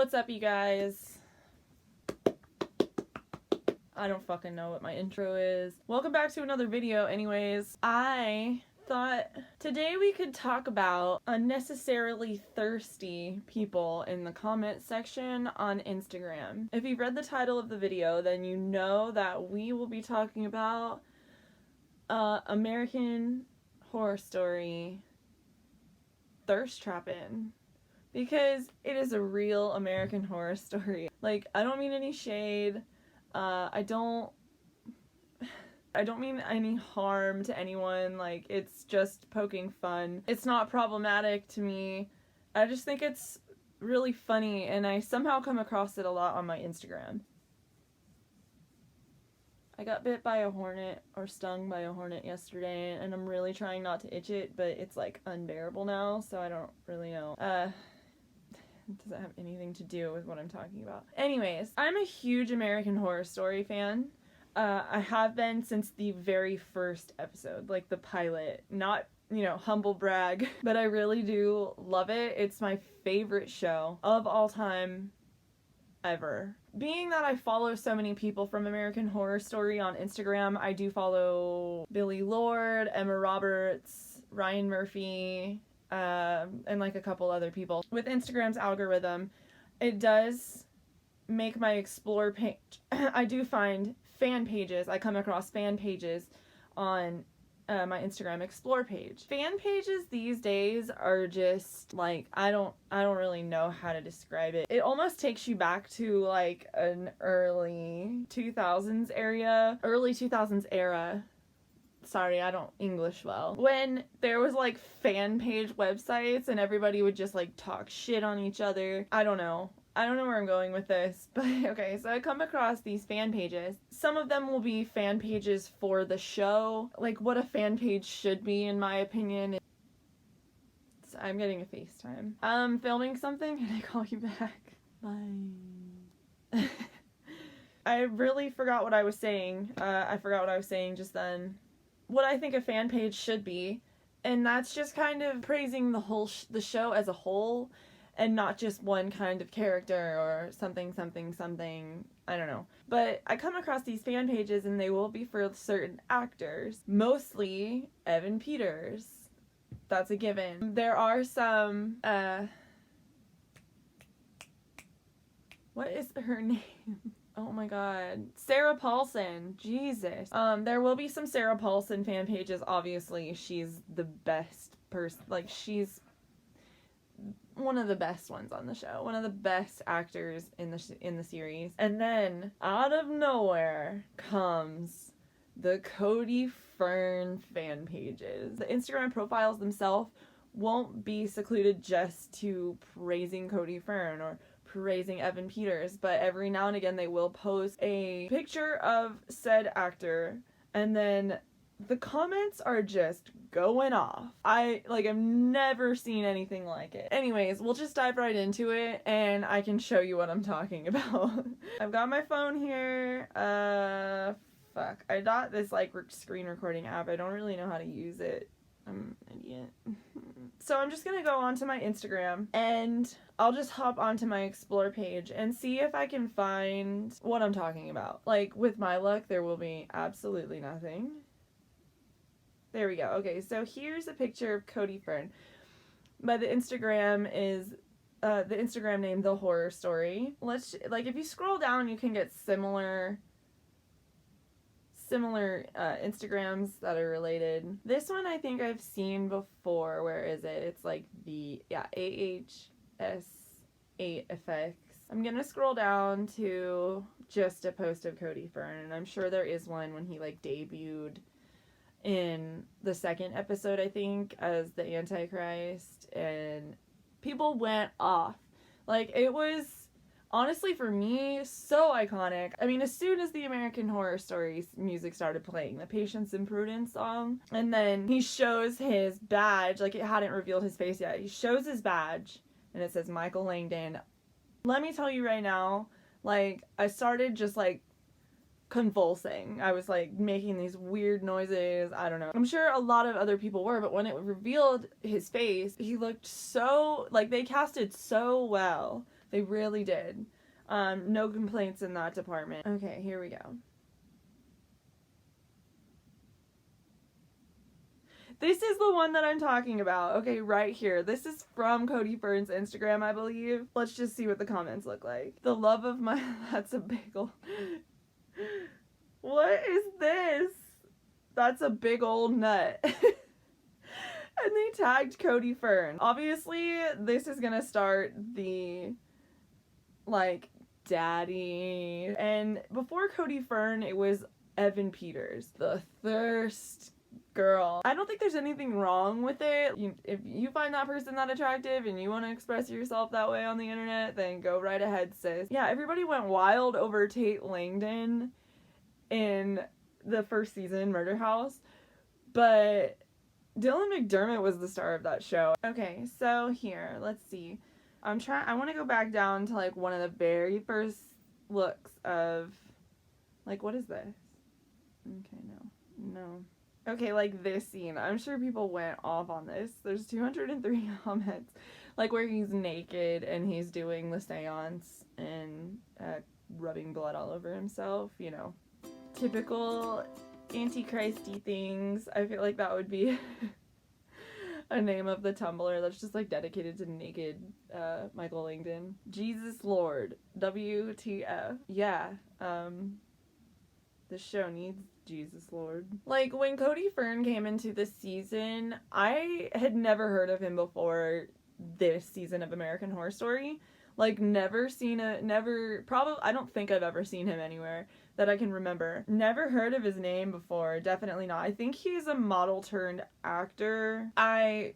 What's up, you guys? I don't fucking know what my intro is. Welcome back to another video anyways. I thought today we could talk about unnecessarily thirsty people in the comment section on Instagram. If you've read the title of the video, then you know that we will be talking about American Horror Story thirst trapping. Because it is a real American Horror Story. Like, I don't mean any shade. I don't mean any harm to anyone. Like, it's just poking fun. It's not problematic to me. I just think it's really funny, and I somehow come across it a lot on my Instagram. I got bit by a hornet, or stung by a hornet yesterday, and I'm really trying not to itch it, but it's like unbearable now, so I don't really know. Doesn't have anything to do with what I'm talking about. Anyways, I'm a huge American Horror Story fan. I have been since the very first episode, like the pilot. Not, humble brag, but I really do love it. It's my favorite show of all time ever. Being that I follow so many people from American Horror Story on Instagram, I do follow Billie Lourd, Emma Roberts, Ryan Murphy, and like a couple other people. With Instagram's algorithm, it does make my explore page. I do find fan pages. I come across fan pages on my Instagram explore page. Fan pages these days are just like, I don't really know how to describe it. It almost takes you back to like an early 2000s era. Sorry, I don't English well. When there was like fan page websites and everybody would just like talk shit on each other. I don't know where I'm going with this, but okay, so I come across these fan pages. Some of them will be fan pages for the show, like what a fan page should be in my opinion. I'm getting a FaceTime. I'm filming something and I call you back. Bye. I really forgot what I was saying. I forgot what I was saying just then. What I think a fan page should be, and that's just kind of praising the show as a whole, and not just one kind of character or something, I don't know. But I come across these fan pages and they will be for certain actors, mostly Evan Peters. That's a given. There are some, what is her name? Oh my god. Sarah Paulson. Jesus. There will be some Sarah Paulson fan pages, obviously. She's the best person. Like, she's one of the best ones on the show. One of the best actors in the series. And then, out of nowhere, comes the Cody Fern fan pages. The Instagram profiles themselves won't be secluded just to praising Cody Fern or praising Evan Peters, but every now and again they will post a picture of said actor, and then the comments are just going off. I've never seen anything like it. Anyways, we'll just dive right into it and I can show you what I'm talking about. I've got my phone here. Fuck. I got this screen recording app. I don't really know how to use it. I'm an idiot. So I'm just gonna go onto my Instagram and I'll just hop onto my explore page and see if I can find what I'm talking about. Like, with my luck, there will be absolutely nothing. There we go. Okay, so here's a picture of Cody Fern. But the Instagram is the Instagram name The Horror Story. If you scroll down, you can get similar Instagrams that are related. This one I think I've seen before. Where is it? It's like AHS8effects. I'm gonna scroll down to just a post of Cody Fern, and I'm sure there is one when he debuted in the second episode, I think, as the Antichrist, and people went off. It was, honestly, for me, so iconic. I mean, as soon as the American Horror Story music started playing, the Patience and Prudence song, and then he shows his badge, it hadn't revealed his face yet. He shows his badge, and it says Michael Langdon. Let me tell you right now, I started just, convulsing. I was, making these weird noises. I don't know. I'm sure a lot of other people were, but when it revealed his face, he looked so, they casted so well They really did. No complaints in that department. Okay, here we go. This is the one that I'm talking about. Okay, right here. This is from Cody Fern's Instagram, I believe. Let's just see what the comments look like. The love of my... That's a big old... What is this? That's a big old nut. And they tagged Cody Fern. Obviously, this is gonna start the, like, daddy. And before Cody Fern, it was Evan Peters. The thirst girl. I don't think there's anything wrong with it. If you find that person that attractive and you want to express yourself that way on the internet, then go right ahead, sis. Yeah, everybody went wild over Tate Langdon in the first season, Murder House, but Dylan McDermott was the star of that show. Okay, so here, let's see. I want to go back down to, like, one of the very first looks of, like, what is this? Okay, no. Okay, like this scene. I'm sure people went off on this. There's 203 comments. Like where he's naked and he's doing the seance and rubbing blood all over himself, you know. Typical antichristy things. I feel like that would be a name of the Tumblr that's just like dedicated to naked Michael Langdon. Jesus Lord. WTF. Yeah. This show needs Jesus Lord. Like, when Cody Fern came into this season, I had never heard of him before this season of American Horror Story. Like, I don't think I've ever seen him anywhere that I can remember. Never heard of his name before, definitely not. I think he's a model turned actor. I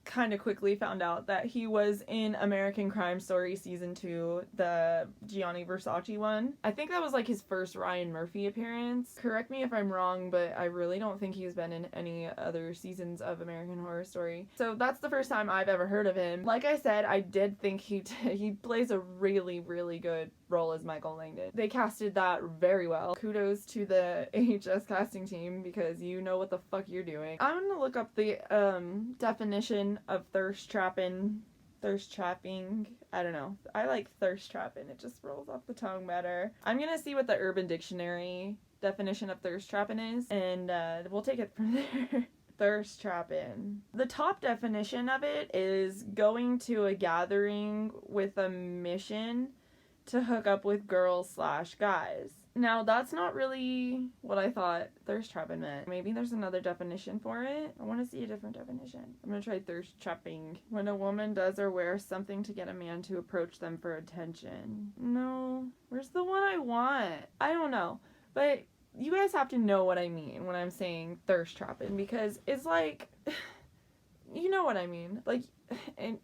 kind of quickly found out that he was in American Crime Story season 2, the Gianni Versace one. I think that was like his first Ryan Murphy appearance. Correct me if I'm wrong, but I really don't think he's been in any other seasons of American Horror Story. So that's the first time I've ever heard of him. Like I said, I did think he plays a really, really good role as Michael Langdon. They casted that very well. Kudos to the AHS casting team, because you know what the fuck you're doing. I'm gonna look up the definition of thirst trapping. I don't know. I like thirst trapping. It just rolls off the tongue better. I'm gonna see what the Urban Dictionary definition of thirst trapping is, and we'll take it from there. Thirst trapping. The top definition of it is going to a gathering with a mission to hook up with girls/guys. Now, that's not really what I thought thirst trapping meant. Maybe there's another definition for it. I want to see a different definition. I'm gonna try thirst trapping. When a woman does or wears something to get a man to approach them for attention. No. Where's the one I want? I don't know. But you guys have to know what I mean when I'm saying thirst trapping, because it's like, you know what I mean. Like, and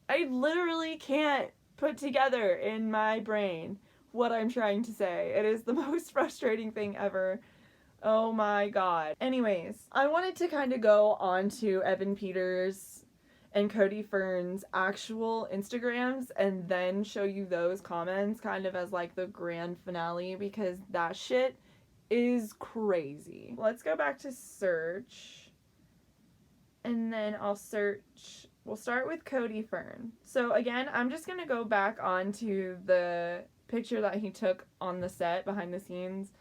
I literally can't put together in my brain what I'm trying to say. It is the most frustrating thing ever. Oh my god. Anyways, I wanted to kind of go on to Evan Peters and Cody Fern's actual Instagrams and then show you those comments kind of as like the grand finale, because that shit is crazy. Let's go back to search, and then I'll search. We'll start with Cody Fern. So again, I'm just gonna go back onto the picture that he took on the set behind the scenes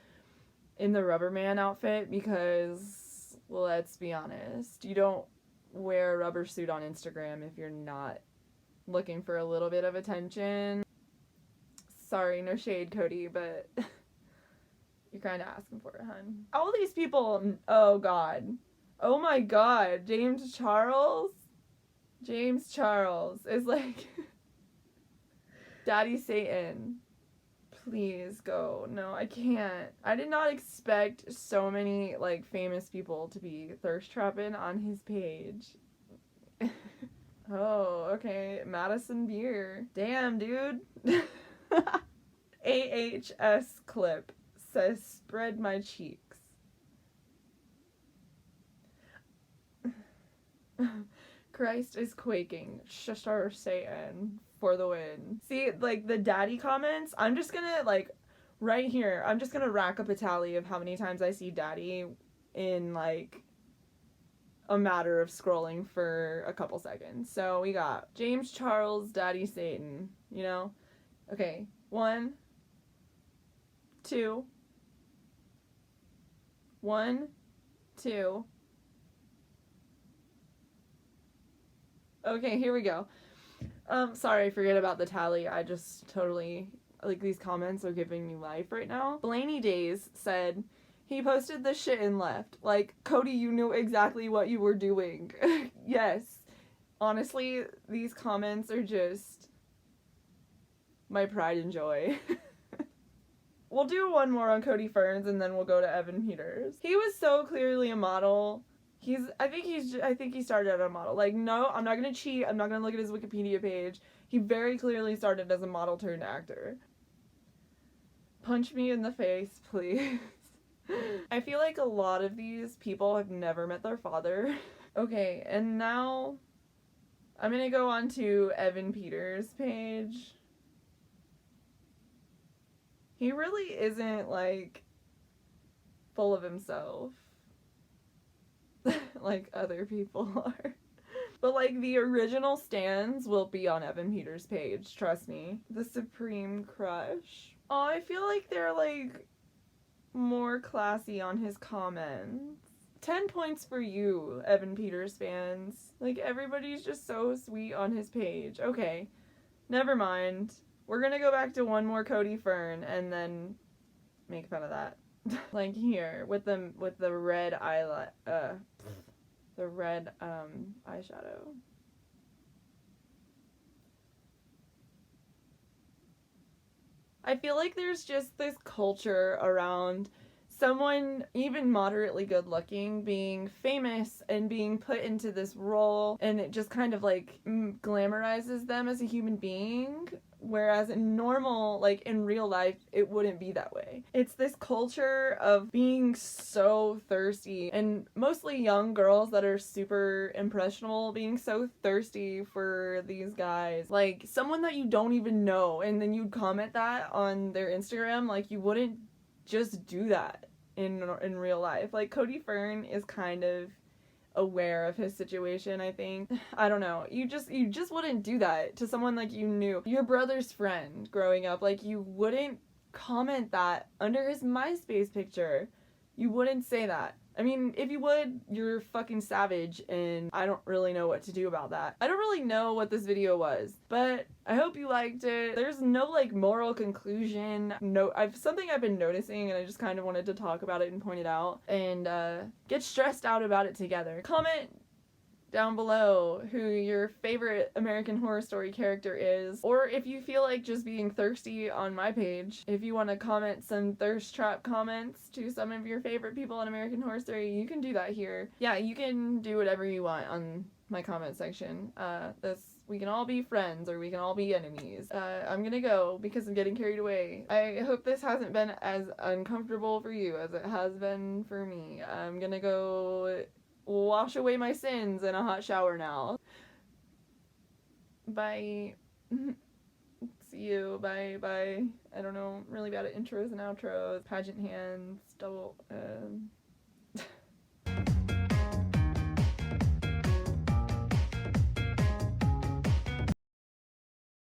in the Rubberman outfit, because let's be honest, you don't wear a rubber suit on Instagram if you're not looking for a little bit of attention. Sorry, no shade, Cody, but you're kind of asking for it, hun. All these people, oh god. Oh my god, James Charles is like Daddy Satan. Please go. No, I can't. I did not expect so many like famous people to be thirst trapping on his page. Oh, okay. Madison Beer. Damn, dude. AHS clip says spread my cheeks. Christ is quaking. Shashar Satan for the win. See, like, the daddy comments, I'm just gonna, like, right here, I'm just gonna rack up a tally of how many times I see daddy in, like, a matter of scrolling for a couple seconds. So we got James Charles, Daddy Satan. you know? Okay, 1, 2, 1, 2. Okay, here we go. Sorry, I forget about the tally. I just totally, like, these comments are giving me life right now. Blaney Days said, he posted this shit and left. Like, Cody, you knew exactly what you were doing. Yes. Honestly, these comments are just my pride and joy. We'll do one more on Cody Ferns and then we'll go to Evan Peters. He was so clearly a model. I think he started as a model. Like, no, I'm not gonna cheat. I'm not gonna look at his Wikipedia page. He very clearly started as a model turned actor. Punch me in the face, please. I feel like a lot of these people have never met their father. Okay, and now I'm gonna go on to Evan Peters' page. He really isn't, like, full of himself like other people are. But, like, the original stands will be on Evan Peters' page, trust me. The Supreme Crush. Oh, I feel like they're, like, more classy on his comments. 10 points for you, Evan Peters fans. Like, everybody's just so sweet on his page. Okay, never mind. We're gonna go back to one more Cody Fern and then make fun of that. Like here with the red eyeshadow. I feel like there's just this culture around someone even moderately good looking being famous and being put into this role, and it just kind of like glamorizes them as a human being, whereas in normal, like in real life, it wouldn't be that way. It's this culture of being so thirsty, and mostly young girls that are super impressionable being so thirsty for these guys. Like someone that you don't even know, and then you'd comment that on their Instagram. Like you wouldn't just do that in real life. Like Cody Fern is kind of aware of his situation, I think. I don't know. You just wouldn't do that to someone like you knew. Your brother's friend growing up. Like you wouldn't comment that under his MySpace picture. You wouldn't say that. I mean, if you would, you're fucking savage, and I don't really know what to do about that. I don't really know what this video was, but I hope you liked it. There's no, like, moral conclusion. No, something I've been noticing, and I just kind of wanted to talk about it and point it out, and get stressed out about it together. Comment down below who your favorite American Horror Story character is, or if you feel like just being thirsty on my page, if you want to comment some thirst trap comments to some of your favorite people in American Horror Story, you can do that here. Yeah, you can do whatever you want on my comment section. We can all be friends or we can all be enemies. I'm gonna go because I'm getting carried away. I hope this hasn't been as uncomfortable for you as it has been for me. I'm gonna go wash away my sins in a hot shower now. Bye. See you. Bye. Bye. I don't know. I'm really bad at intros and outros. Pageant hands. Double.